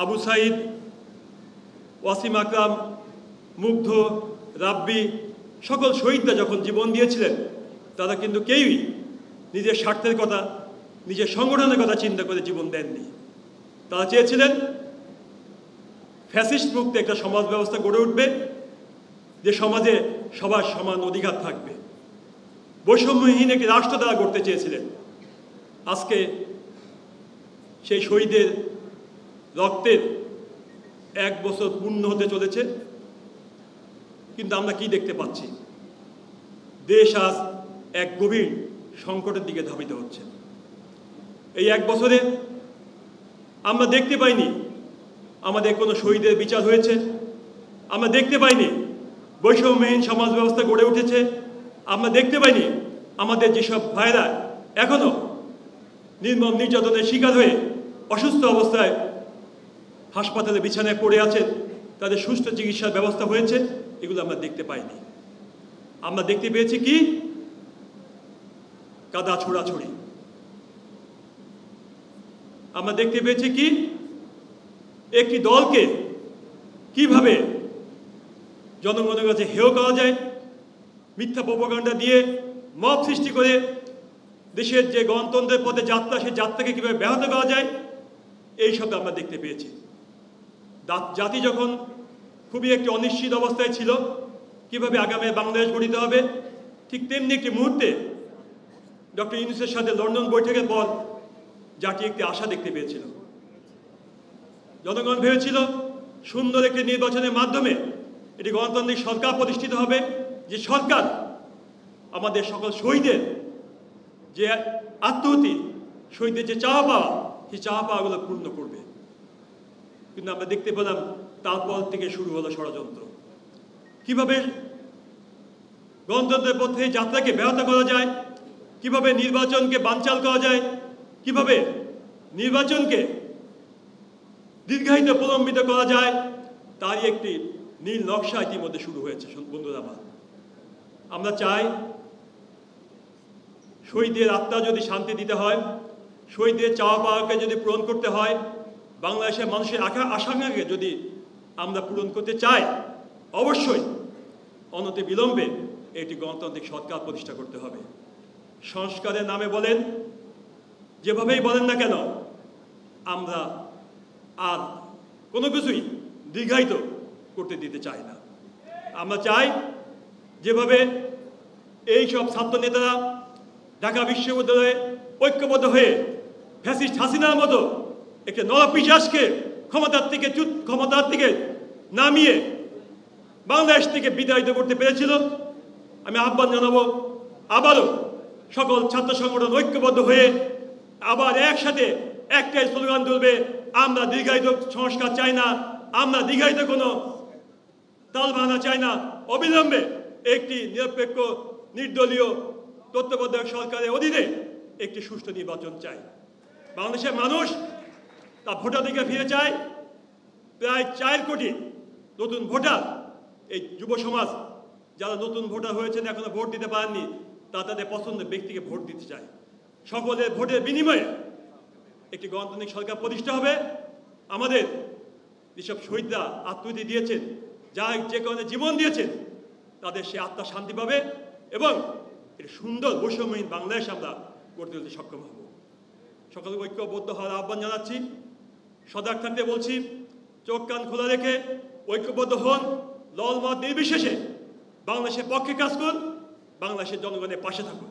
আবু সাইদ, ওয়াসিম আকরাম, মুগ্ধ, রাব্বি সকল শহীদরা যখন জীবন দিয়েছিলেন তারা কিন্তু কেউই নিজের স্বার্থের কথা, নিজের সংগঠনের কথা চিন্তা করে জীবন দেননি। তারা চেয়েছিলেন ফ্যাসিস্ট মুক্ত একটা সমাজ ব্যবস্থা গড়ে উঠবে, যে সমাজে সবার সমান অধিকার থাকবে। বৈষম্যহীন একটি রাষ্ট্র তারা গড়তে চেয়েছিলেন। আজকে সেই শহীদের রক্তের 1 বছর পূর্ণ হতে চলেছে, কিন্তু আমরা কি দেখতে পাচ্ছি? দেশ আজ এক গভীর সংকটের দিকে ধাবিত হচ্ছে। এই 1 বছরে আমরা দেখতে পাইনি আমাদের কোনো শহীদের বিচার হয়েছে, আমরা দেখতে পাইনি বৈষম্যহীন সমাজ ব্যবস্থা গড়ে উঠেছে, আমরা দেখতে পাইনি আমাদের যেসব ভাইরা এখনো নির্মম নির্যাতনের শিকার হয়ে অসুস্থ অবস্থায় হাসপাতালে বিছানায় পড়ে আছেন, তাদের সুস্থ চিকিৎসার ব্যবস্থা হয়েছে, এগুলো আমরা দেখতে পাইনি। আমরা দেখতে পেয়েছি কি? কাদা ছোড়াছড়ি। আমরা দেখতে পেয়েছি কি? একটি দলকে কিভাবে জনগণের কাছে হেয় করা যায়, মিথ্যা প্রোপাগান্ডা দিয়ে মব সৃষ্টি করে দেশের যে গণতন্ত্রের পথে যাত্রা, সেই যাত্রাকে কীভাবে ব্যাহত করা যায়, এই সব আমরা দেখতে পেয়েছি। জাতি যখন খুবই একটি অনিশ্চিত অবস্থায় ছিল, কিভাবে আগামী বাংলাদেশ গঠিত হবে, ঠিক তেমনি একটি মুহূর্তে ডক্টর ইউনূসের সাথে লন্ডন বৈঠকের পর জাতি একটি আশা দেখতে পেয়েছিল। জনগণ ভেবেছিল সুন্দর একটি নির্বাচনের মাধ্যমে এটি গণতান্ত্রিক সরকার প্রতিষ্ঠিত হবে, যে সরকার আমাদের সকল শহীদের যে আত্মহতি, শহীদের যে চাওয়া পাওয়া, সেই চাওয়া পাওয়াগুলো পূর্ণ করবে। কিন্তু আমরা দেখতে পেলাম তারপর থেকে শুরু হলো ষড়যন্ত্র। কিভাবে গণতন্ত্রের পথে যাত্রাকে ব্যাহত করা যায়, কিভাবে নির্বাচনকে বানচাল করা যায়, কিভাবে নির্বাচনকে দীর্ঘায়িত প্রলম্বিত করা যায়, তারই একটি নীল নকশা ইতিমধ্যে শুরু হয়েছে। বন্ধুরা আমার, আমরা চাই শহীদের আত্মা যদি শান্তি দিতে হয়, শহীদের চাওয়া পাওয়াকে যদি পূরণ করতে হয়, বাংলাদেশের মানুষের আকাঙ্ক্ষাকে যদি আমরা পূরণ করতে চাই, অবশ্যই অনতি বিলম্বে একটি গণতান্ত্রিক সরকার প্রতিষ্ঠা করতে হবে। সংস্কারের নামে বলেন, যেভাবেই বলেন না কেন, আমরা আর কোনো কিছুই দীর্ঘায়িত করতে দিতে চাই না। আমরা চাই যেভাবে এই সব ছাত্র নেতারা ঢাকা বিশ্ববিদ্যালয়ে ঐক্যবদ্ধ হয়ে ফ্যাসিস্ট হাসিনার মতো একটা নরপিশাচকে ক্ষমতার থেকে নামিয়ে বাংলাদেশ থেকে বিতাড়িত করতে পেরেছিল, আমি আহ্বান জানাবো আবারও সকল ছাত্র সংগঠন ঐক্যবদ্ধ হয়ে আবার একসাথে একটাই স্লোগান তুলবে, আমরা দীর্ঘায়িত সংস্কার চাই না, আমরা দীর্ঘায়িত কোনো তালবাহানা চাই না, অবিলম্বে একটি নিরপেক্ষ নির্দলীয় তত্ত্বাবধায়ক সরকারের অধীনে একটি সুষ্ঠু নির্বাচন চাই। বাংলাদেশের মানুষ তা ভোটাধিকার ফিরে চায়। প্রায় 4 কোটি নতুন ভোটার, এই যুব সমাজ যারা নতুন ভোটার হয়েছেন, এখনো ভোট দিতে পারেননি, তাদের পছন্দের ব্যক্তিকে ভোট দিতে চায়। সকলের ভোটের বিনিময়ে একটি গণতান্ত্রিক সরকার প্রতিষ্ঠা হবে। আমাদের যেসব শহীদরা আত্মহতি দিয়েছেন, যারা যে কারণে জীবন দিয়েছেন, তাদের সে আত্মা শান্তি পাবে এবং একটি সুন্দর বৈষম্যহীন বাংলাদেশ আমরা গড়তে তুলতে সক্ষম হব। সকলে ঐক্যবদ্ধ হওয়ার আহ্বান জানাচ্ছি। সজাগ থাকতে বলছি, চোখ কান খোলা রেখে ঐক্যবদ্ধ হন, দল মত নির্বিশেষে বাংলাদেশের পক্ষে কাজ করুন, বাংলাদেশের জনগণের পাশে থাকুন।